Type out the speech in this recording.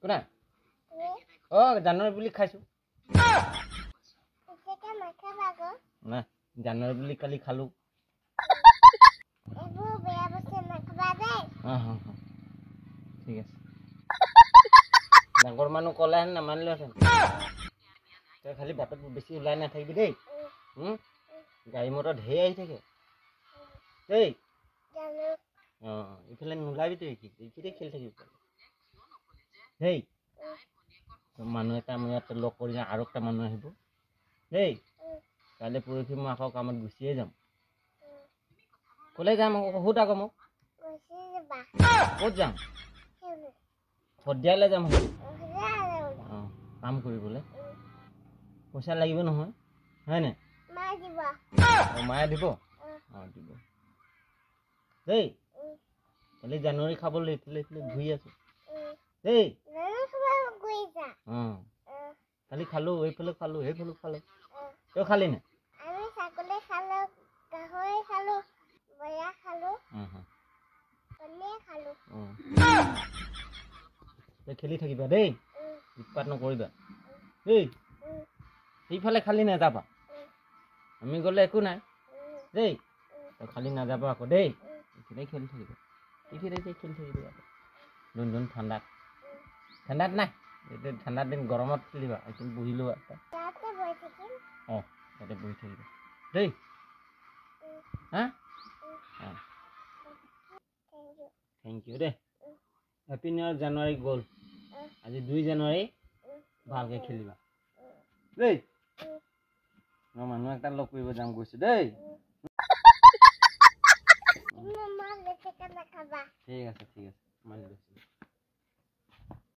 কোনা অ জানুৱাৰী বুলি খাইছো না জানুৱাৰী বুলি কালি খালো ঠিক আছে ডাঙৰ মানুহ কলে হেন নামানিলেহেঁতেন তই খালি বাটত বেছি ওলাই নাথাকিবি দেই গাড়ী মটৰ ঢেৰ আহি থাকে দেই ইফালে নোলাবি তই এইখিনিতে খেলি থাকিবি দেই মানুহ এটা মই ইয়াত লগ কৰি যাওঁ আৰু একটা মানুহ আহিব দেই কাইলৈ পৰহি মই আকৌ কামত গুচিয়ে যাম ক'লে যাম আকৌ সুধ আকৌ মোক ক'ত যাম শদিয়ালৈ যাম কাম কৰিবলৈ পইচা লাগিব নহয় হয়নে মায়ে দিব দিব দেই কালি জানুৱাৰী খাবলৈ এইফালে ঘূৰি আছো দেই কালি খালো এইফালে খালো সেইফালে খালো তই খালি নে তই খেলি থাকিবা দেই উৎপাত নকৰিবা দেই সেইফালে খালি নাযাবা আমি গ'লে একো নাই দেই তই খালি নাযাবা আকৌ দেই এইখিনিতে খেলি থাকিবা এইখিনিতে খেলি থাকিবি আকৌ যোন ঠাণ্ডাত নাই এতিয়া ঠাণ্ডাৰ দিন গৰমত খেলিবা এইখিনি বহি লোৱা ইয়াতে বহি থাকিবা দেই হা থেংক ইউ দেই হেপী নিউ ইয়াৰ জানুৱাৰী গ'ল আজি 2 জানুৱাৰী ভালকৈ খেলিবা দেই মই মানুহ এটা লগ কৰিব যাম গৈছো দেই ঠিক আছে মানি লৈছো